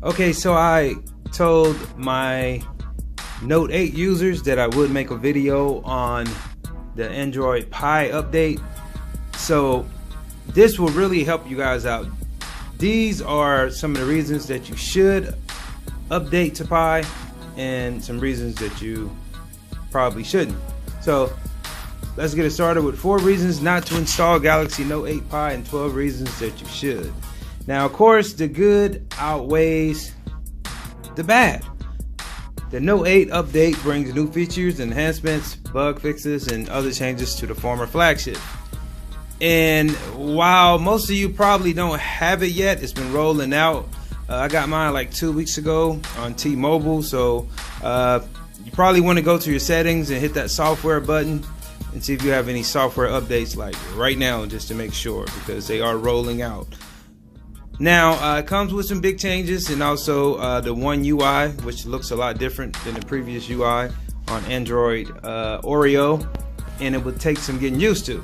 Okay, so I told my Note 8 users that I would make a video on the Android Pie update. So this will really help you guys out. These are some of the reasons that you should update to Pie and some reasons that you probably shouldn't. So let's get it started with 4 reasons not to install Galaxy Note 8 Pie and 12 reasons that you should. Now, of course, the good outweighs the bad. The Note 8 update brings new features, enhancements, bug fixes, and other changes to the former flagship. And while most of you probably don't have it yet, it's been rolling out. I got mine like 2 weeks ago on T-Mobile, so you probably want to go to your settings and hit that software button and see if you have any software updates like right now, just to make sure, because they are rolling out. Now, it comes with some big changes, and also the One UI, which looks a lot different than the previous UI on Android Oreo, and it would take some getting used to.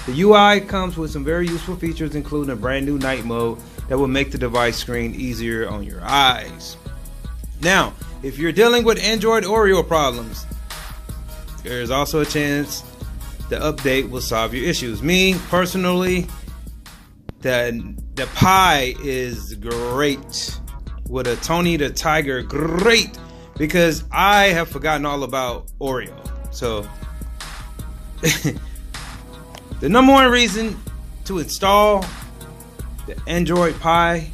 The UI comes with some very useful features, including a brand new night mode that will make the device screen easier on your eyes. Now, if you're dealing with Android Oreo problems, there's also a chance the update will solve your issues. Me, personally, the Pie is great. With a Tony the Tiger, great, because I have forgotten all about Oreo. So the number one reason to install the Android Pie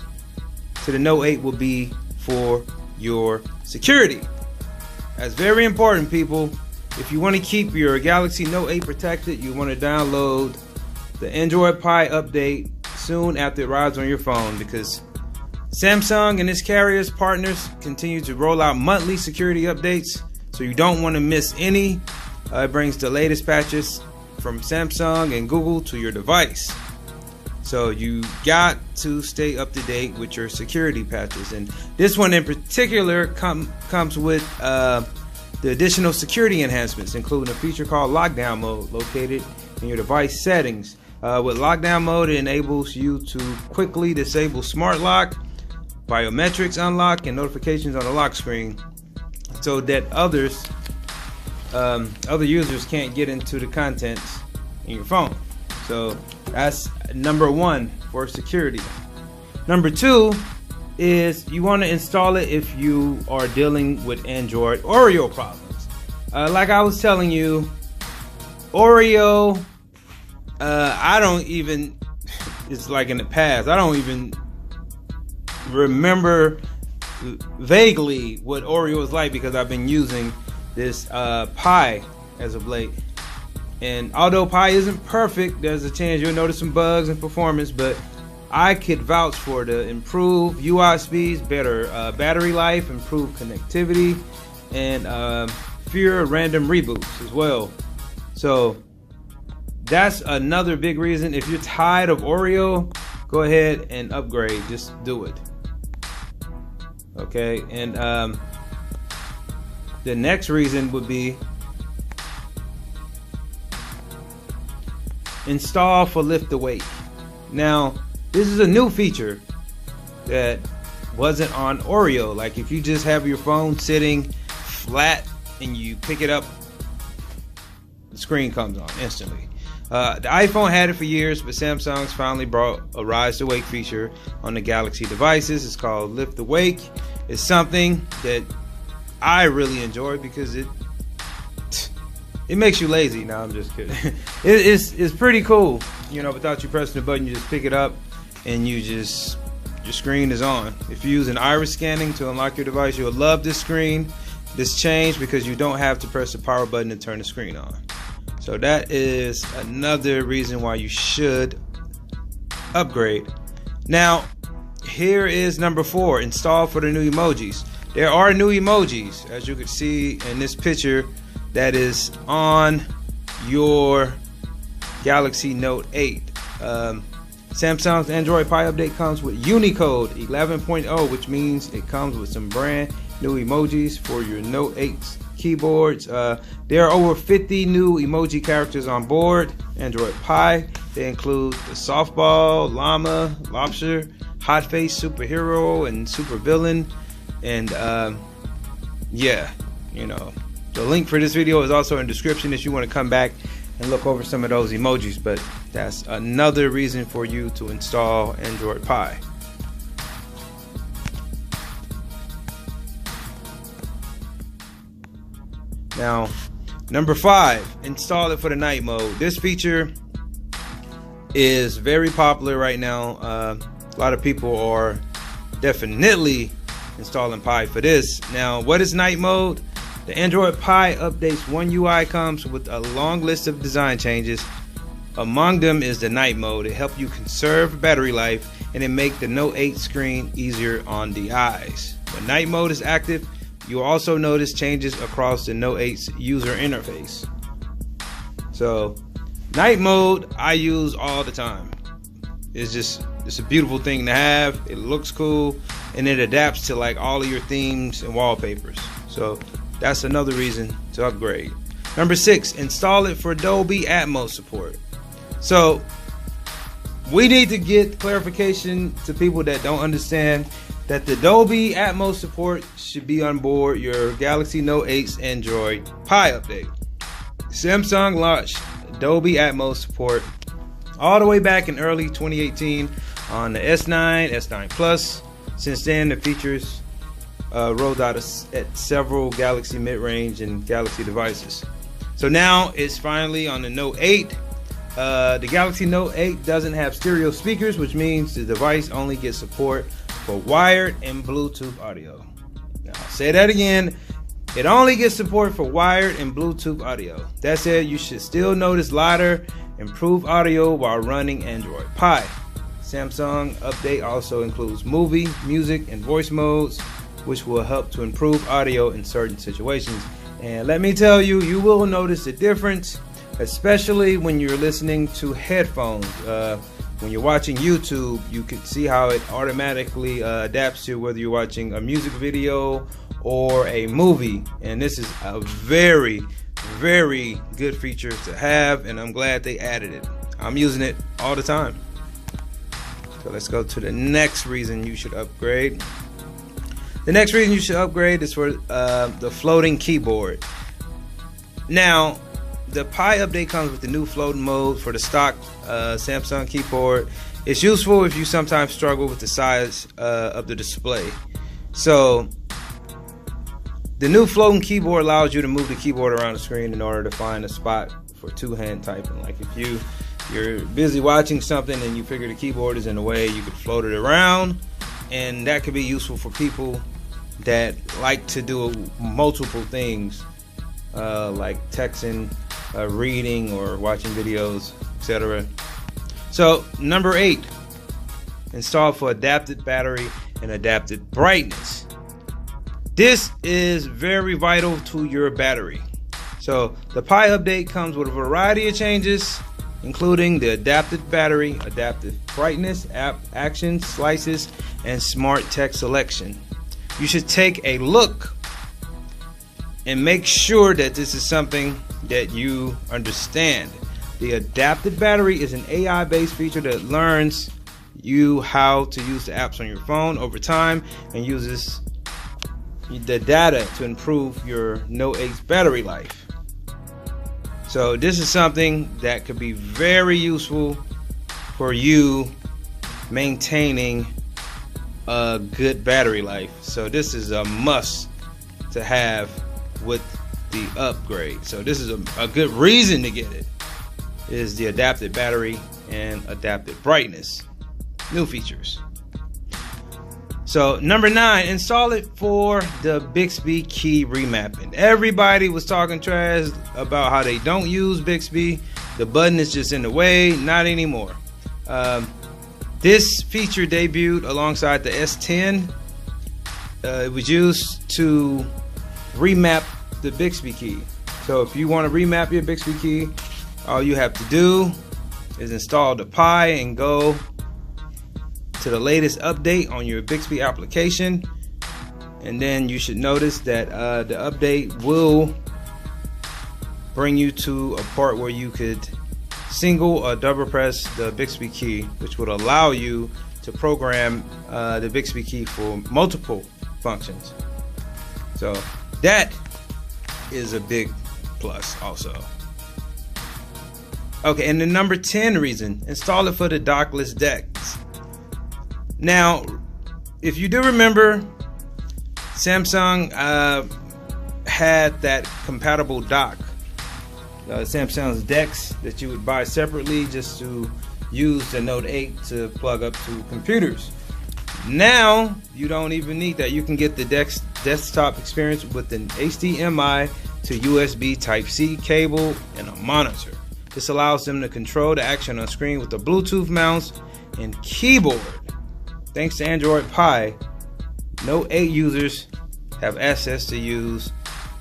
to the Note 8 will be for your security. That's very important, people. If you want to keep your Galaxy Note 8 protected, you want to download the Android Pie update soon after it arrives on your phone, because Samsung and its carriers partners continue to roll out monthly security updates, so you don't want to miss any. It brings the latest patches from Samsung and Google to your device, so you got to stay up to date with your security patches. And this one in particular comes with the additional security enhancements, including a feature called lockdown mode located in your device settings. With lockdown mode, it enables you to quickly disable smart lock, biometrics unlock, and notifications on the lock screen, so that other users can't get into the contents in your phone. So that's number one for security. Number 2 is you want to install it if you are dealing with Android Oreo problems. Like I was telling you, Oreo, I don't even, it's like in the past, I don't even remember vaguely what Oreo is like, because I've been using this Pie as of late. And although Pie isn't perfect, there's a chance you'll notice some bugs in performance, but I could vouch for the improved UI speeds, better battery life, improved connectivity, and fewer random reboots as well. So that's another big reason. If you're tired of Oreo, go ahead and upgrade. Just do it. Okay, and the next reason would be install for lift awake. Now, this is a new feature that wasn't on Oreo. Like if you just have your phone sitting flat and you pick it up, the screen comes on instantly. The iPhone had it for years, but Samsung's finally brought a Rise to Wake feature on the Galaxy devices. It's called Lift Awake. It's something that I really enjoy because it makes you lazy. No, I'm just kidding. It's pretty cool. You know, without you pressing the button, you just pick it up and your screen is on. If you use an iris scanning to unlock your device, you'll love this change, because you don't have to press the power button to turn the screen on. So that is another reason why you should upgrade. Now, here is number 4, install for the new emojis. There are new emojis, as you can see in this picture, that is on your Galaxy Note 8. Samsung's Android Pie update comes with Unicode 11.0, which means it comes with some brand new emojis for your Note 8 keyboards. There are over 50 new emoji characters on board Android Pie. They include the softball, llama, lobster, hot face superhero and super villain. And yeah, you know, the link for this video is also in the description if you want to come back and look over some of those emojis. But that's another reason for you to install Android Pie. Now, number 5, install it for the night mode. This feature is very popular right now. A lot of people are definitely installing Pie for this. Now, what is night mode? The Android Pie update's One UI comes with a long list of design changes. Among them is the night mode. It helps you conserve battery life and it makes the Note 8 screen easier on the eyes. When night mode is active, you'll also notice changes across the Note 8's user interface. So, night mode I use all the time. It's a beautiful thing to have. It looks cool and it adapts to like all of your themes and wallpapers. So that's another reason to upgrade. Number 6, install it for Dolby Atmos support. So we need to get clarification to people that don't understand that the Dolby Atmos support should be on board your Galaxy Note 8's Android Pie update. Samsung launched Dolby Atmos support all the way back in early 2018 on the S9, S9 Plus. Since then, the features rolled out at several Galaxy mid-range and Galaxy devices. So now it's finally on the Note 8. The Galaxy Note 8 doesn't have stereo speakers, which means the device only gets support for wired and Bluetooth audio. Now, I'll say that again. It only gets support for wired and Bluetooth audio. That said, you should still notice louder, improved audio while running Android Pie. Samsung update also includes movie, music, and voice modes, which will help to improve audio in certain situations. And let me tell you, you will notice a difference, especially when you're listening to headphones. When you're watching YouTube, you can see how it automatically adapts to whether you're watching a music video or a movie. And this is a very, very good feature to have, and I'm glad they added it. I'm using it all the time. So let's go to the next reason you should upgrade. The next reason you should upgrade is for the floating keyboard. Now, the Pie update comes with the new floating mode for the stock Samsung keyboard. It's useful if you sometimes struggle with the size of the display. So, the new floating keyboard allows you to move the keyboard around the screen in order to find a spot for two-hand typing. Like if you're busy watching something and you figure the keyboard is in the way, you could float it around, and that could be useful for people that like to do multiple things, like texting, reading, or watching videos, etc. So number 8, install for adapted battery and adapted brightness. This is very vital to your battery. So the Pie update comes with a variety of changes, including the adapted battery, adaptive brightness, app action slices, and smart text selection. You should take a look and make sure that this is something that you understand. The adapted battery is an AI-based feature that learns you how to use the apps on your phone over time and uses the data to improve your Note 8's battery life. So this is something that could be very useful for you maintaining a good battery life. So this is a must to have with the upgrade. So this is a good reason to get it, is the adapted battery and adapted brightness. New features. So number 9, install it for the Bixby key remapping. Everybody was talking trash about how they don't use Bixby. The button is just in the way. Not anymore. This feature debuted alongside the S10. It was used to remap the Bixby key. So if you want to remap your Bixby key, all you have to do is install the Pie and go to the latest update on your Bixby application, and then you should notice that the update will bring you to a part where you could single or double press the Bixby key, which would allow you to program the Bixby key for multiple functions. So that is a big plus also. Okay, and the number 10 reason, install it for the dockless decks. Now, if you do remember, Samsung had that compatible dock. Samsung's decks that you would buy separately just to use the Note 8 to plug up to computers. Now, you don't even need that. You can get the desktop experience with an HDMI to USB Type-C cable and a monitor. This allows them to control the action on screen with a Bluetooth mouse and keyboard. Thanks to Android Pie, Note 8 users have access to use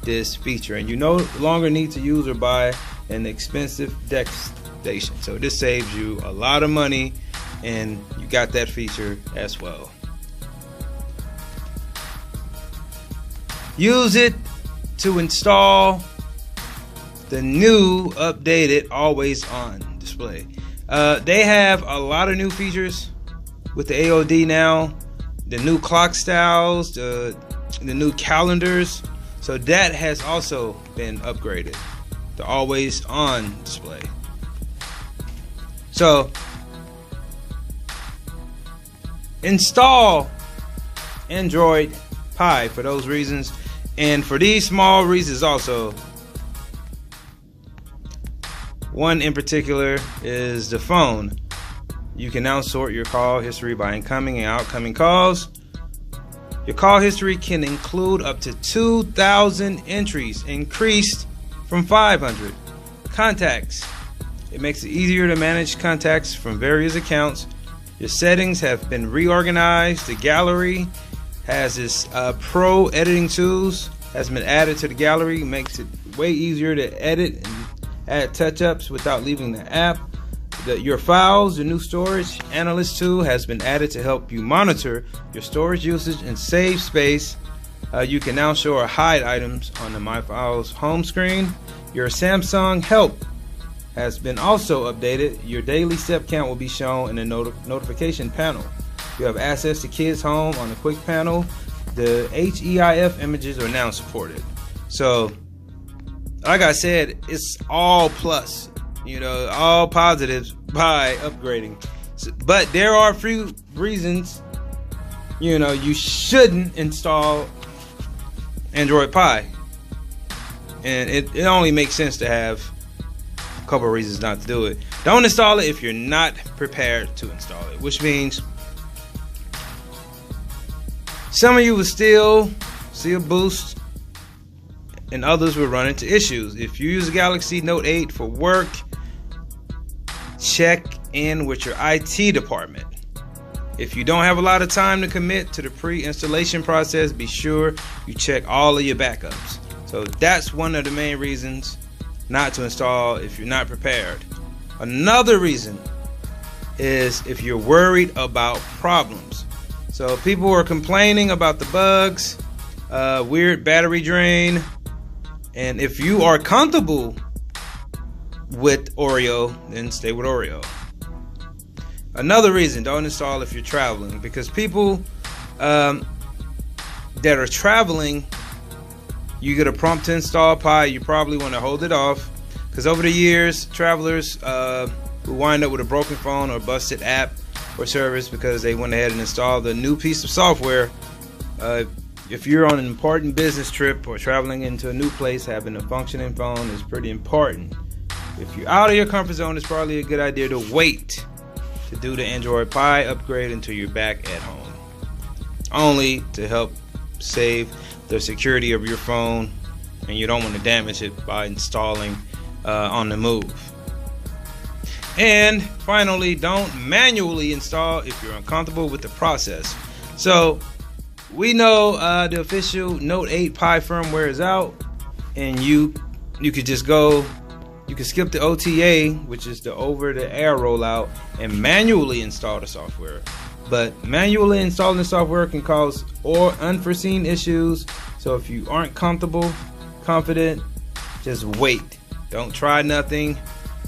this feature, and you no longer need to use or buy an expensive deck station. So this saves you a lot of money, and you got that feature as well. Use it to install the new updated always on display. They have a lot of new features with the AOD now, the new clock styles, the new calendars. So that has also been upgraded, the always on display. So install Android Pie for those reasons, and for these small reasons also. One in particular is the phone. You can now sort your call history by incoming and outgoing calls. Your call history can include up to 2,000 entries, increased from 500. Contacts. It makes it easier to manage contacts from various accounts. Your settings have been reorganized. The gallery has this pro editing tools has been added to the gallery. It makes it way easier to edit and add touch-ups without leaving the app. Your files, the new storage analyst tool has been added to help you monitor your storage usage and save space. You can now show or hide items on the My Files home screen. Your Samsung Help has been also updated. Your daily step count will be shown in the notification panel. You have access to Kids Home on the quick panel. The HEIF images are now supported. So, like I said, it's all plus. All positives by upgrading. But there are a few reasons, you shouldn't install Android Pie. And it only makes sense to have a couple of reasons not to do it. Don't install it if you're not prepared to install it, which means some of you will still see a boost and others will run into issues. If you use a Galaxy Note 8 for work, check in with your IT department. If you don't have a lot of time to commit to the pre-installation process, be sure you check all of your backups. So that's one of the main reasons not to install if you're not prepared. Another reason is if you're worried about problems. So people are complaining about the bugs, weird battery drain, and if you are comfortable with Oreo, then stay with Oreo. Another reason, don't install if you're traveling, because people that are traveling, you get a prompt to install Pi, you probably want to hold it off, because over the years, travelers who wind up with a broken phone or busted app or service because they went ahead and installed a new piece of software. If you're on an important business trip or traveling into a new place, having a functioning phone is pretty important. If you're out of your comfort zone, it's probably a good idea to wait to do the Android Pie upgrade until you're back at home, only to help save the security of your phone, and you don't want to damage it by installing on the move. And finally, don't manually install if you're uncomfortable with the process. So we know the official Note 8 Pie firmware is out, and you could just go, you can skip the OTA, which is the over-the-air rollout, and manually install the software. But manually installing the software can cause unforeseen issues. So if you aren't confident, just wait. Don't try nothing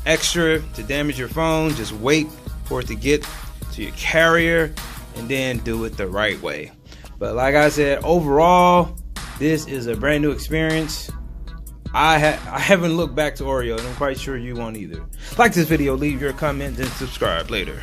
extra to damage your phone. Just wait for it to get to your carrier and then do it the right way. But like I said, overall, this is a brand new experience. I haven't looked back to Oreo, and I'm quite sure you won't either. Like this video, leave your comments, and subscribe later.